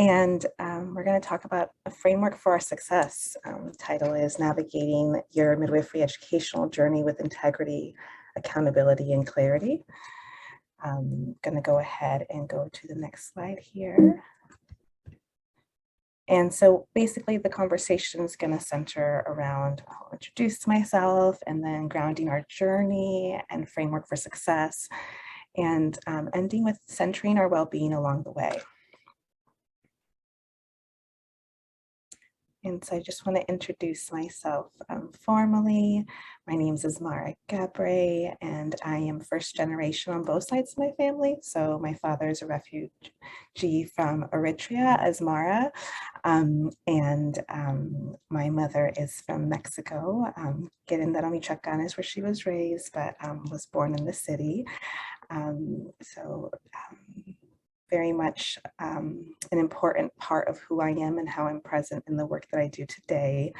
And we're going to talk about a framework for our success. The title is Navigating Your Midwifery Educational Journey with Integrity, Accountability, and Clarity. I'm going to go ahead and go to the next slide here. And so basically the conversation is going to center around, I'll introduce myself, and then grounding our journey and framework for success, and ending with centering our well-being along the way. And so I just want to introduce myself formally. My name is Ismara Gabre, and I am first generation on both sides of my family. So my father is a refugee from Eritrea, Ismara, and my mother is from Mexico. Querétaro, Michoacán is where she was raised, but was born in the city. Very much an important part of who I am and how I'm present in the work that I do today.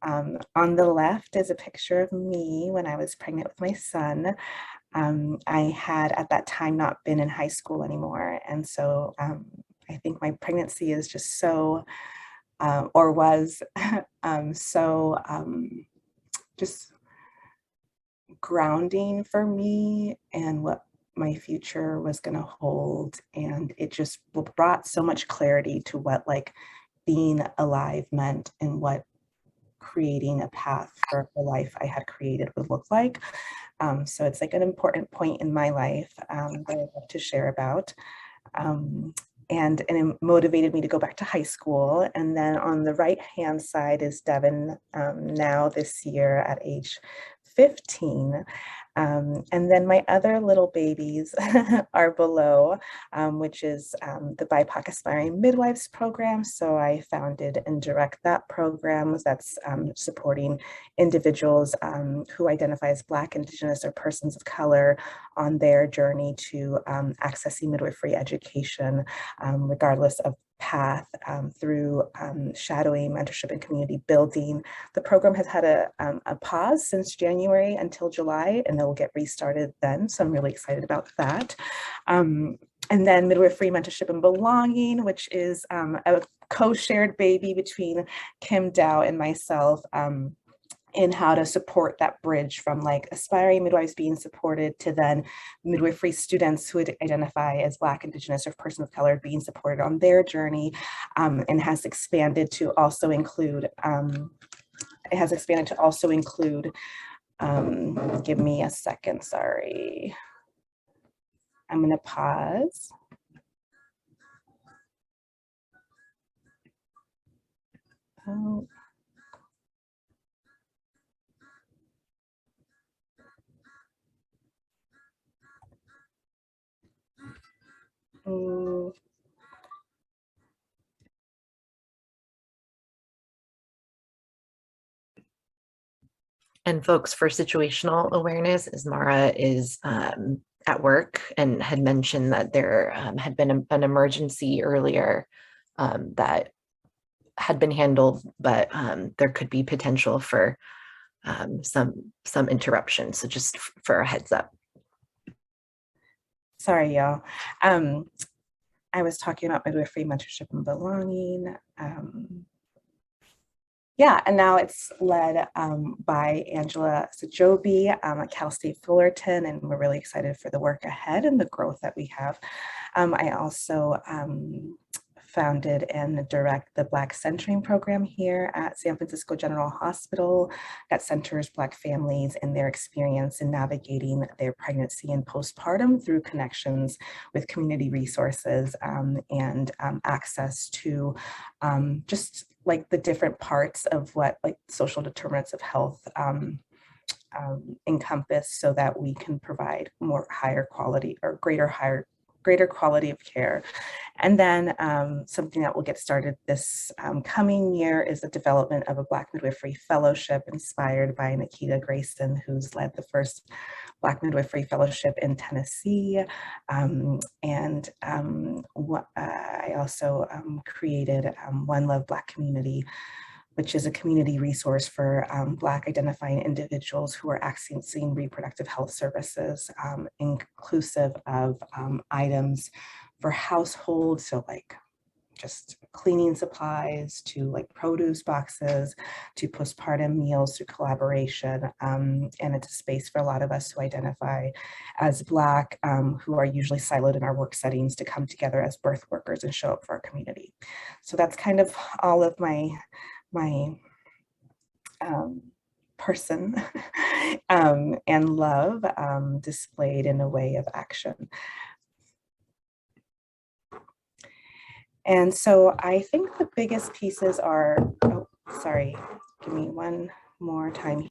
On the left is a picture of me when I was pregnant with my son. I had at that time not been in high school anymore. And so I think my pregnancy is just so, or was just grounding for me and what my future was going to hold. And it just brought so much clarity to what like being alive meant and what creating a path for the life I had created would look like. So it's like an important point in my life that I'd love to share about. And it motivated me to go back to high school. And then on the right-hand side is Devin, now this year at age 15. And then my other little babies are below, which is the BIPOC Aspiring Midwives program. So I founded and direct that program that's supporting individuals who identify as Black, Indigenous, or persons of color on their journey to accessing midwifery education, regardless of path, through shadowing, mentorship, and community building. The program has had a pause since January until July, and it will get restarted then. So I'm really excited about that. And then Midwifery Mentorship and Belonging, which is a co-shared baby between Kim Dow and myself, in how to support that bridge from like aspiring midwives being supported to then midwifery students who would identify as Black, Indigenous, or person of color being supported on their journey, and has expanded to also include, give me a second, sorry. I'm gonna pause. Oh. And folks, for situational awareness, Ismara is at work and had mentioned that there had been an emergency earlier that had been handled, but there could be potential for some interruption. So just for a heads up. Sorry, y'all. I was talking about midwifery mentorship and belonging. Yeah, and now it's led by Angela Sajobi at Cal State Fullerton, and we're really excited for the work ahead and the growth that we have. I also founded and direct the Black Centering program here at San Francisco General Hospital that centers Black families and their experience in navigating their pregnancy and postpartum through connections with community resources and access to just like the different parts of what like social determinants of health encompass, so that we can provide higher quality or greater quality of care. And then something that will get started this coming year is the development of a Black Midwifery Fellowship inspired by Nikita Grayson, who's led the first Black Midwifery Fellowship in Tennessee. I also created One Love Black Community, which is a community resource for Black identifying individuals who are accessing reproductive health services, inclusive of items for households, so like just cleaning supplies to like produce boxes to postpartum meals through collaboration. And it's a space for a lot of us who identify as Black, who are usually siloed in our work settings, to come together as birth workers and show up for our community. So that's kind of all of my person and love displayed in a way of action. And so I think the biggest pieces are, oh, sorry, give me one more time.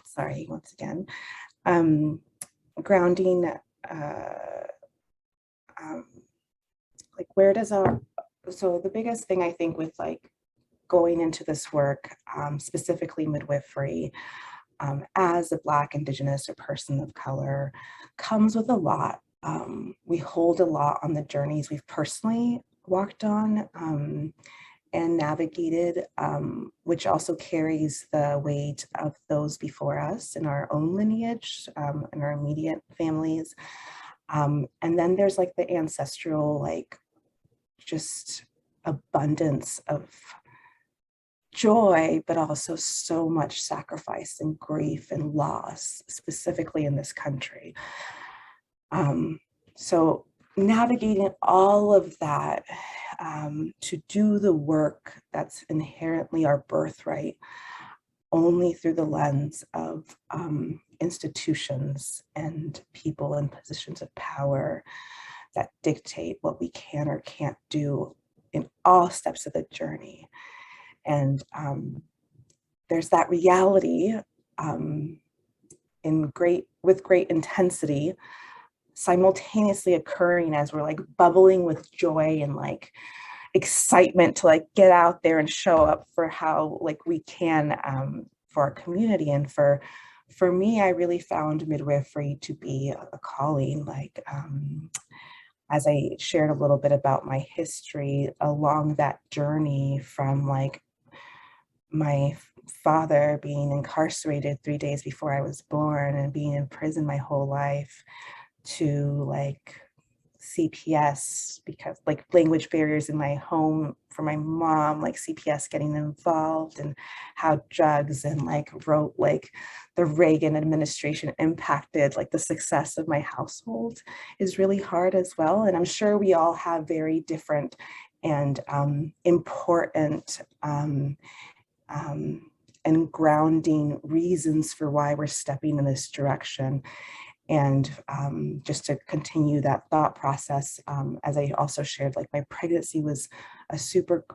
Sorry, once again. Grounding, like where does our, so the biggest thing I think with like going into this work, specifically midwifery, as a Black, Indigenous, or person of color, comes with a lot. We hold a lot on the journeys we've personally walked on and navigated, which also carries the weight of those before us in our own lineage, in our immediate families. And then there's like the ancestral, like just abundance of joy, but also so much sacrifice and grief and loss, specifically in this country. So navigating all of that to do the work that's inherently our birthright only through the lens of institutions and people in positions of power that dictate what we can or can't do in all steps of the journey. And there's that reality with great intensity, simultaneously occurring as we're like bubbling with joy and like excitement to like get out there and show up for how like we can for our community. And for me, I really found midwifery to be a calling. Like as I shared a little bit about my history along that journey from like my father being incarcerated 3 days before I was born and being in prison my whole life, to like CPS, because like language barriers in my home for my mom, like CPS getting involved, and how drugs and like wrote like the Reagan administration impacted like the success of my household is really hard as well. And I'm sure we all have very different and important and grounding reasons for why we're stepping in this direction. And just to continue that thought process, as I also shared, like my pregnancy was a super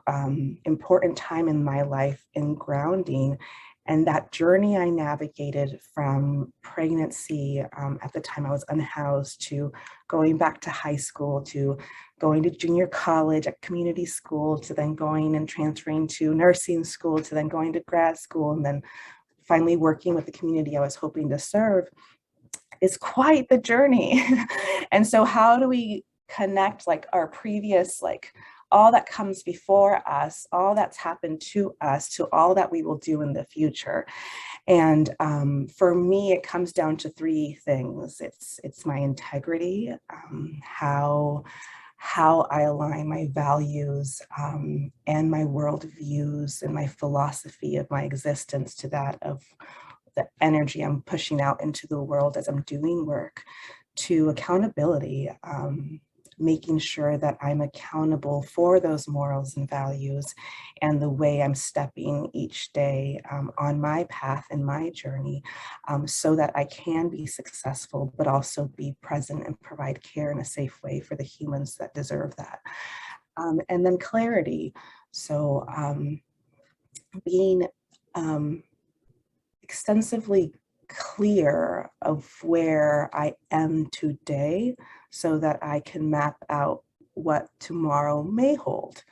important time in my life in grounding. And that journey I navigated from pregnancy, at the time I was unhoused, to going back to high school, to going to junior college at community school, to then going and transferring to nursing school, to then going to grad school, and then finally working with the community I was hoping to serve, is quite the journey. And so how do we connect like our previous, like all that comes before us, all that's happened to us, to all that we will do in the future? And for me, it comes down to three things. It's my integrity, how I align my values and my worldviews and my philosophy of my existence to that of the energy I'm pushing out into the world as I'm doing work, to accountability, making sure that I'm accountable for those morals and values and the way I'm stepping each day on my path and my journey, so that I can be successful, but also be present and provide care in a safe way for the humans that deserve that. And then clarity. So being extensively clear of where I am today so that I can map out what tomorrow may hold.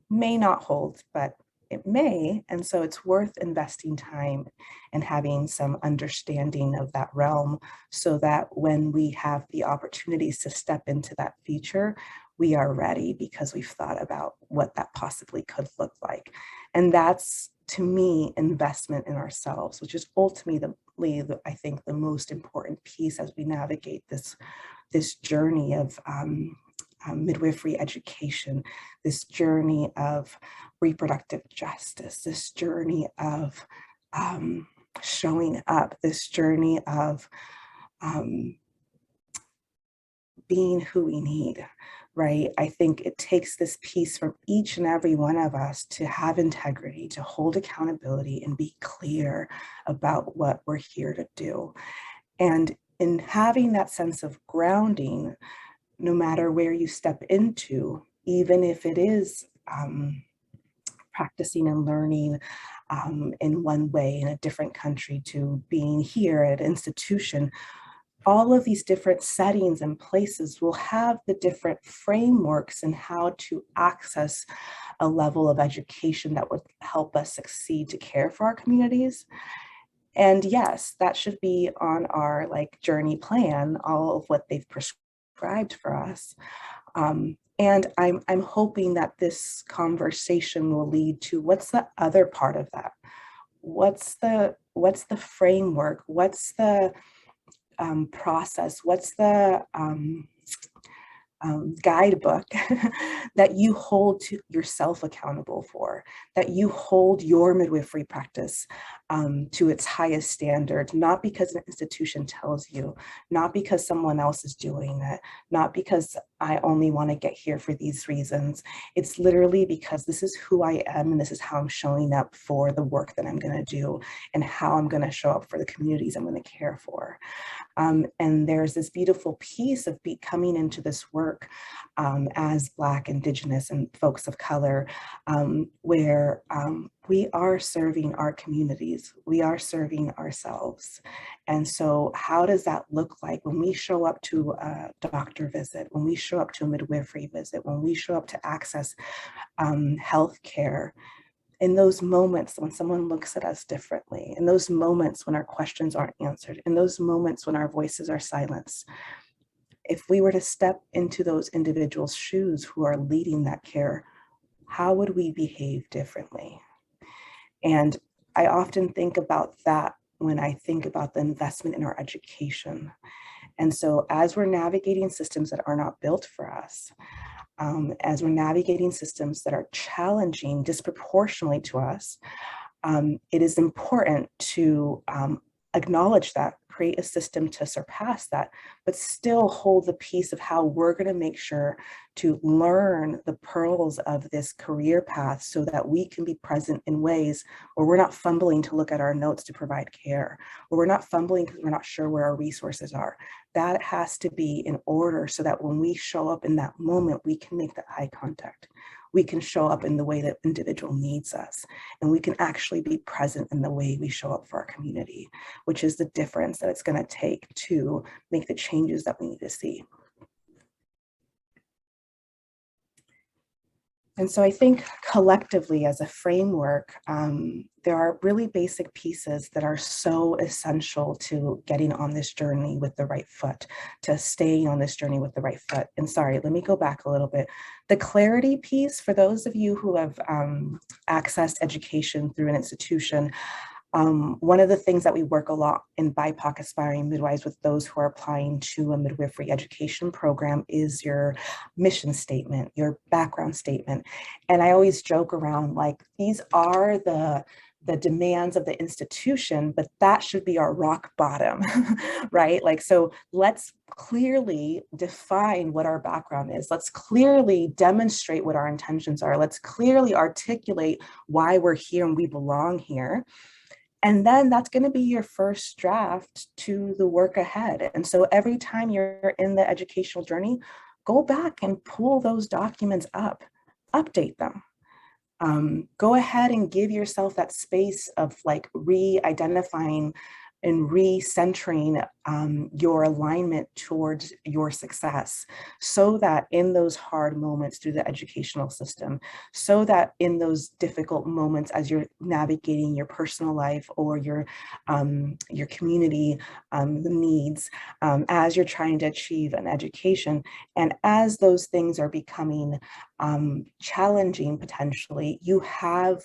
May not hold, but it may. And so it's worth investing time and having some understanding of that realm so that when we have the opportunities to step into that future, we are ready because we've thought about what that possibly could look like. And that's, to me, investment in ourselves, which is ultimately, I think, the most important piece as we navigate this journey of midwifery education, this journey of reproductive justice, this journey of showing up, this journey of being who we need, right? I think it takes this piece from each and every one of us to have integrity, to hold accountability and be clear about what we're here to do. And in having that sense of grounding, no matter where you step into, even if it is practicing and learning in one way in a different country to being here at an institution, all of these different settings and places will have the different frameworks and how to access a level of education that would help us succeed to care for our communities. And yes, that should be on our journey plan, all of what they've prescribed for us. And I'm hoping that this conversation will lead to what's the other part of that? What's the framework? What's the process? What's the guidebook that you hold to yourself accountable for, that you hold your midwifery practice to its highest standard, not because an institution tells you, not because someone else is doing it, not because I only want to get here for these reasons. It's literally because this is who I am and this is how I'm showing up for the work that I'm going to do and how I'm going to show up for the communities I'm going to care for. And there's this beautiful piece of coming into this work as Black, Indigenous, and folks of color, where we are serving our communities, we are serving ourselves. And so how does that look like when we show up to a doctor visit, when we show up to a midwifery visit, when we show up to access healthcare? In those moments when someone looks at us differently, in those moments when our questions aren't answered, in those moments when our voices are silenced, if we were to step into those individuals' shoes who are leading that care, how would we behave differently? And I often think about that when I think about the investment in our education. And so as we're navigating systems that are not built for us, as we're navigating systems that are challenging disproportionately to us, it is important to acknowledge that, create a system to surpass that, but still hold the piece of how we're going to make sure to learn the pearls of this career path so that we can be present in ways where we're not fumbling to look at our notes to provide care, or we're not fumbling because we're not sure where our resources are. That has to be in order so that when we show up in that moment, we can make the eye contact. We can show up in the way that individual needs us, and we can actually be present in the way we show up for our community, which is the difference that it's going to take to make the changes that we need to see. And so I think collectively as a framework, there are really basic pieces that are so essential to getting on this journey with the right foot, to staying on this journey with the right foot. And sorry, let me go back a little bit. The clarity piece, for those of you who have accessed education through an institution, one of the things that we work a lot in BIPOC aspiring midwives with those who are applying to a midwifery education program is your mission statement, your background statement. And I always joke around these are the demands of the institution, but that should be our rock bottom, right? So let's clearly define what our background is. Let's clearly demonstrate what our intentions are. Let's clearly articulate why we're here and we belong here. And then that's going to be your first draft to the work ahead. And so every time you're in the educational journey, go back and pull those documents up, update them. Go ahead and give yourself that space of re-identifying and recentering your alignment towards your success, so that in those hard moments through the educational system, so that in those difficult moments as you're navigating your personal life or your community needs, as you're trying to achieve an education, and as those things are becoming challenging potentially, you have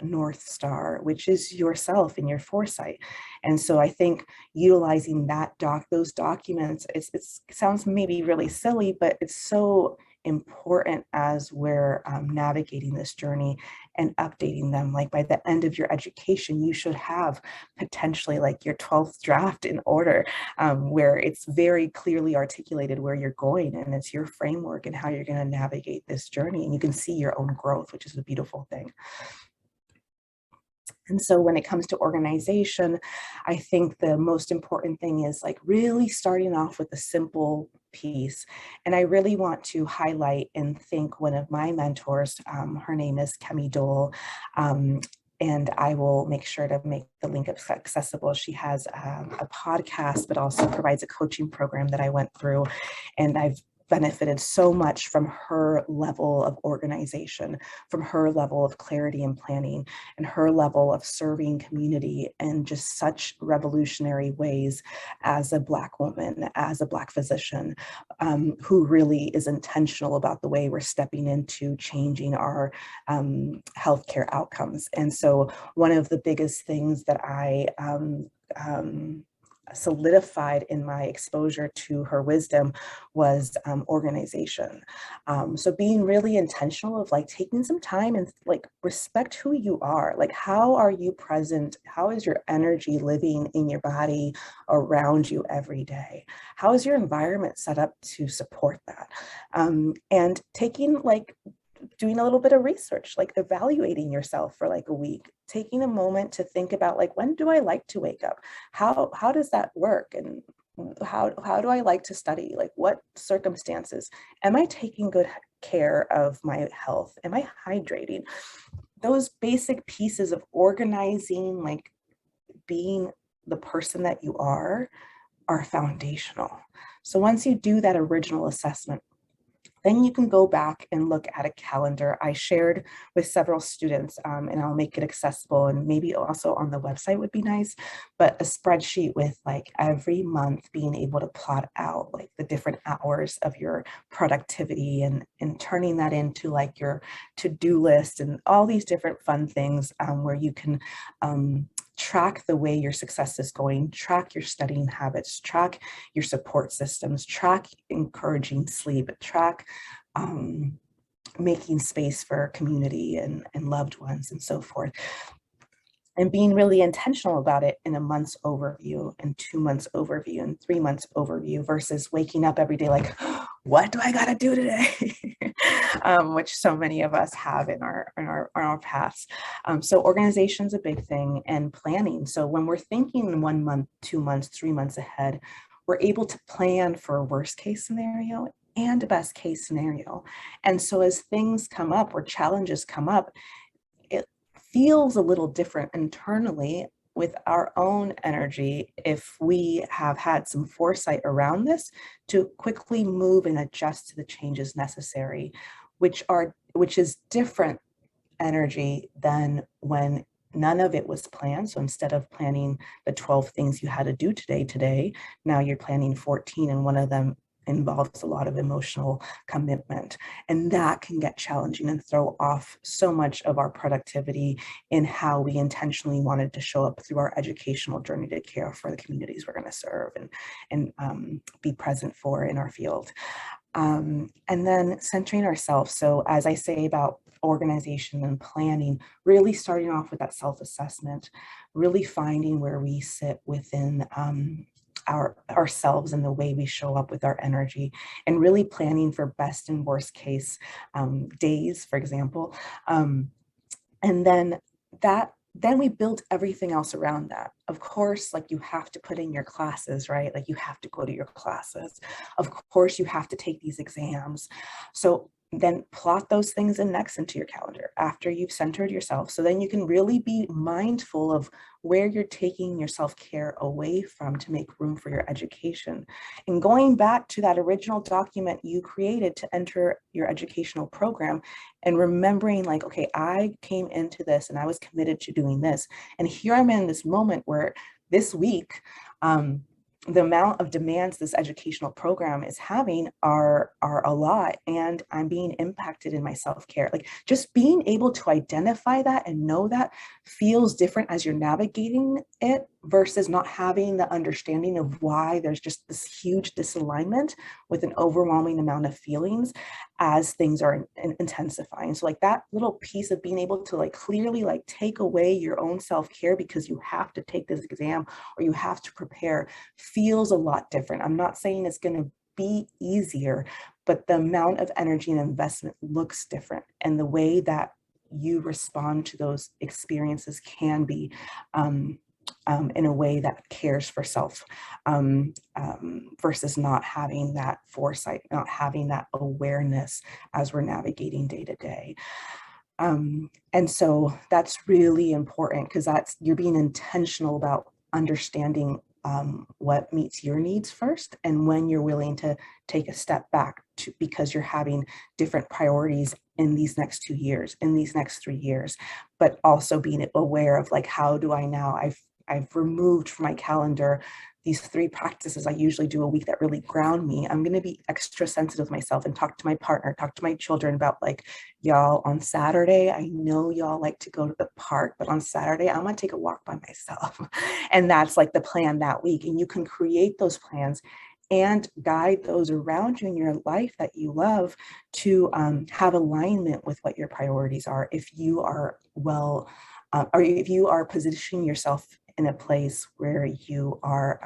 North Star, which is yourself and your foresight. And so I think utilizing those documents, it sounds maybe really silly, but it's so important as we're navigating this journey and updating them. Like by the end of your education, you should have potentially like your 12th draft in order, where it's very clearly articulated where you're going, and it's your framework and how you're going to navigate this journey. And you can see your own growth, which is a beautiful thing. And so when it comes to organization, I think the most important thing is like really starting off with a simple piece. And I really want to highlight and thank one of my mentors. Her name is Kemi Dole. And I will make sure to make the link accessible. She has a podcast, but also provides a coaching program that I went through. And I've benefited so much from her level of organization, from her level of clarity and planning, and her level of serving community in just such revolutionary ways as a Black woman, as a Black physician, who really is intentional about the way we're stepping into changing our healthcare outcomes. And so one of the biggest things that I solidified in my exposure to her wisdom was organization. So being really intentional of like taking some time and like respect who you are. Like, how are you present? How is your energy living in your body around you every day? How is your environment set up to support that? And taking like doing a little bit of research, like evaluating yourself for like a week, taking a moment to think about like, when do I like to wake up? How does that work? And how do I like to study? Like, what circumstances? Am I taking good care of my health? Am I hydrating? Those basic pieces of organizing, like being the person that you are foundational. So once you do that original assessment, then you can go back and look at a calendar I shared with several students, and I'll make it accessible, and maybe also on the website would be nice, but a spreadsheet with like every month being able to plot out like the different hours of your productivity, and turning that into like your to-do list and all these different fun things, where you can track the way your success is going, track your studying habits, track your support systems, track encouraging sleep, track making space for community and loved ones and so forth. And being really intentional about it in a month's overview and 2 months overview and 3 months overview, versus waking up every day like, what do I got to do today? Which so many of us have in our paths. So organization is a big thing, and planning. So when we're thinking 1 month, 2 months, 3 months ahead, we're able to plan for a worst case scenario and a best case scenario. And so as things come up or challenges come up, it feels a little different internally with our own energy if we have had some foresight around this to quickly move and adjust to the changes necessary, which is different energy than when none of it was planned. So instead of planning the 12 things you had to do today, now you're planning 14, and one of them involves a lot of emotional commitment. And that can get challenging and throw off so much of our productivity in how we intentionally wanted to show up through our educational journey to care for the communities we're going to serve and be present for in our field. And then centering ourselves. So as I say about organization and planning, really starting off with that self-assessment, really finding where we sit within ourselves and the way we show up with our energy, and really planning for best and worst case days, for example. And then we build everything else around that. Of course, like you have to put in your classes, right? Like you have to go to your classes. Of course, you have to take these exams. So then plot those things in next into your calendar after you've centered yourself. So then you can really be mindful of where you're taking your self-care away from to make room for your education. And going back to that original document you created to enter your educational program and remembering like, okay, I came into this and I was committed to doing this. And here I'm in this moment where this week, the amount of demands this educational program is having are a lot, and I'm being impacted in my self-care. Like just being able to identify that and know that feels different as you're navigating it versus not having the understanding of why there's just this huge disalignment with an overwhelming amount of feelings as things are intensifying. So like that little piece of being able to like clearly like take away your own self-care because you have to take this exam or you have to prepare feels a lot different. I'm not saying it's going to be easier, but the amount of energy and investment looks different, and the way that you respond to those experiences can be in a way that cares for self, versus not having that foresight, not having that awareness as we're navigating day to day. And so that's really important because that's, you're being intentional about understanding what meets your needs first, and when you're willing to take a step back to, because you're having different priorities in these next 2 years, in these next 3 years, but also being aware of like, how do I now, I've removed from my calendar these 3 practices I usually do a week that really ground me. I'm going to be extra sensitive with myself and talk to my partner, talk to my children about like, y'all, on Saturday, I know y'all like to go to the park, but on Saturday, I'm going to take a walk by myself. And that's like the plan that week. And you can create those plans and guide those around you in your life that you love to have alignment with what your priorities are. If you are well, or if you are positioning yourself in a place where you are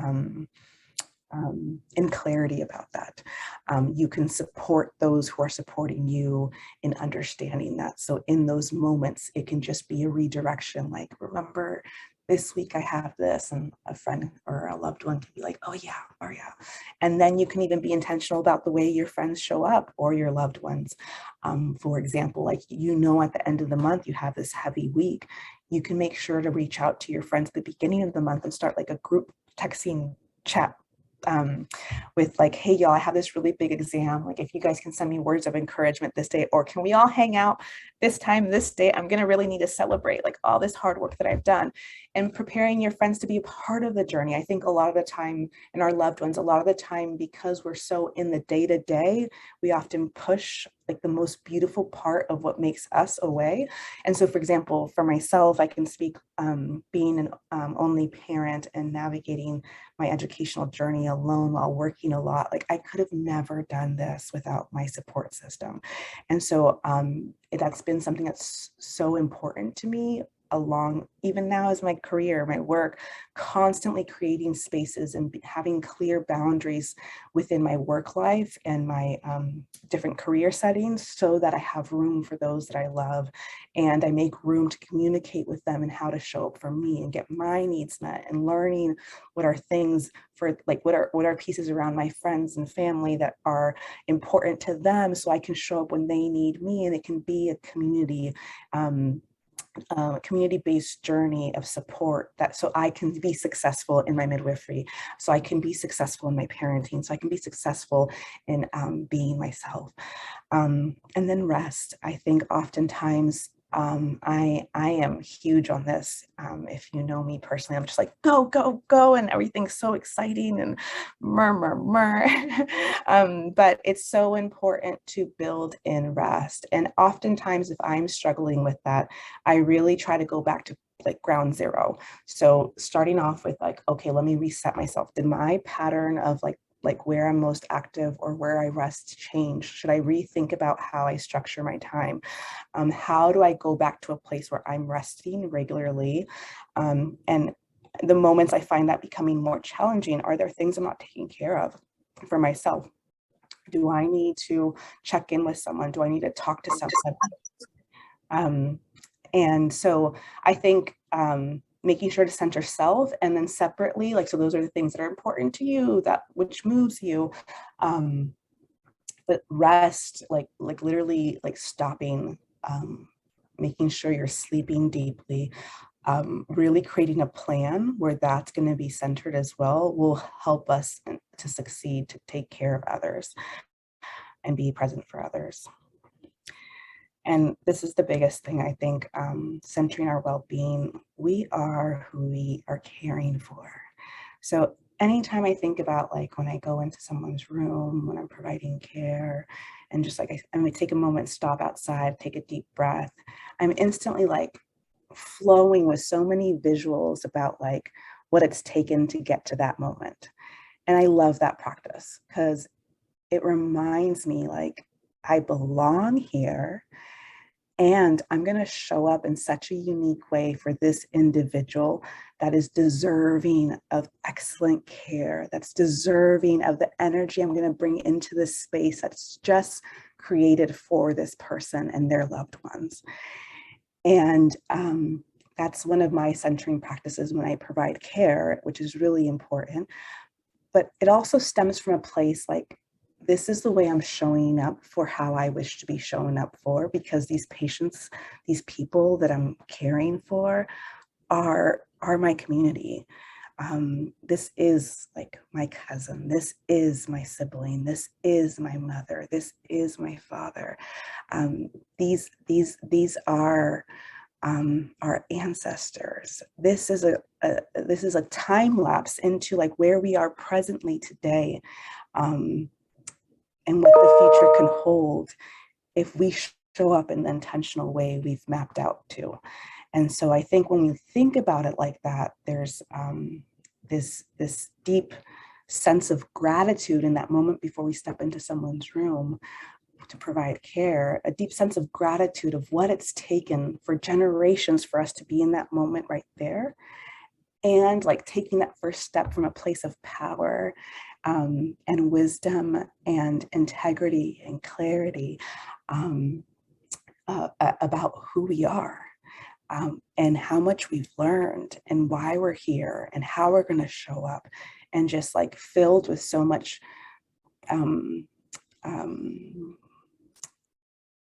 in clarity about that, you can support those who are supporting you in understanding that. So in those moments, it can just be a redirection. Like, remember, this week I have this, and a friend or a loved one can be like, oh yeah, oh yeah. And then you can even be intentional about the way your friends show up or your loved ones. For example, like, you know, at the end of the month, you have this heavy week. You can make sure to reach out to your friends at the beginning of the month and start like a group texting chat with like, hey y'all, I have this really big exam. Like, if you guys can send me words of encouragement this day, or can we all hang out this time, this day? I'm going to really need to celebrate like all this hard work that I've done, and preparing your friends to be a part of the journey. I think a lot of the time, and our loved ones, a lot of the time, because we're so in the day to day, we often push like the most beautiful part of what makes us away. And so, for example, for myself, I can speak, being an only parent and navigating my educational journey alone while working a lot, like I could have never done this without my support system. And so that's been something that's so important to me along, even now as my career, my work, constantly creating spaces and having clear boundaries within my work life and my different career settings, so that I have room for those that I love, and I make room to communicate with them and how to show up for me and get my needs met, and learning what are things for like, what are pieces around my friends and family that are important to them, so I can show up when they need me, and it can be a community-based journey of support, that so I can be successful in my midwifery, so I can be successful in my parenting, so I can be successful in being myself. And then rest. I think oftentimes I am huge on this. If you know me personally, I'm just like, go, go, go, and everything's so exciting and murmur. But it's so important to build in rest. And oftentimes, if I'm struggling with that, I really try to go back to like ground zero. So starting off with like, okay, let me reset myself. Did my pattern of like where I'm most active or where I rest change? Should I rethink about how I structure my time? How do I go back to a place where I'm resting regularly? And the moments I find that becoming more challenging, are there things I'm not taking care of for myself? Do I need to check in with someone? Do I need to talk to someone? And so I think making sure to center self, and then separately, like, so those are the things that are important to you, that which moves you. But rest, like literally like stopping, making sure you're sleeping deeply, really creating a plan where that's going to be centered as well will help us to succeed, to take care of others and be present for others. And this is the biggest thing, I think, centering our well-being. We are who we are caring for. So anytime I think about like when I go into someone's room, when I'm providing care, and just like I may take a moment, stop outside, take a deep breath, I'm instantly like flowing with so many visuals about like what it's taken to get to that moment. And I love that practice because it reminds me like I belong here and I'm going to show up in such a unique way for this individual that is deserving of excellent care, that's deserving of the energy I'm going to bring into this space that's just created for this person and their loved ones. And that's one of my centering practices when I provide care, which is really important. But it also stems from a place like, this is the way I'm showing up for how I wish to be shown up for, because these patients, these people that I'm caring for are my community. This is like my cousin, this is my sibling, this is my mother, this is my father. These are our ancestors. This is a time lapse into like where we are presently today, and what the future can hold if we show up in the intentional way we've mapped out to. And so I think when we think about it like that, there's this deep sense of gratitude in that moment before we step into someone's room to provide care, a deep sense of gratitude of what it's taken for generations for us to be in that moment right there. And like taking that first step from a place of power and wisdom and integrity and clarity about who we are. And how much we've learned and why we're here and how we're going to show up, and just like filled with so much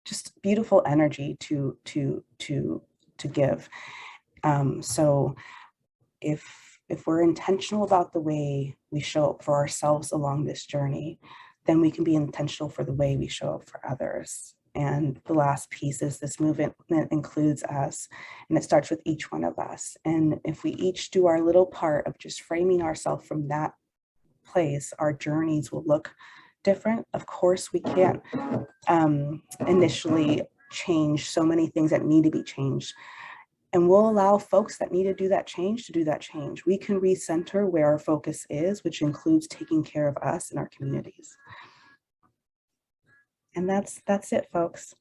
just beautiful energy to give. So if we're intentional about the way we show up for ourselves along this journey, then we can be intentional for the way we show up for others. And the last piece is this movement includes us, and it starts with each one of us. And if we each do our little part of just framing ourselves from that place, our journeys will look different. Of course, we can't initially change so many things that need to be changed. And we'll allow folks that need to do that change to do that change. We can recenter where our focus is, which includes taking care of us and our communities. And that's it, folks.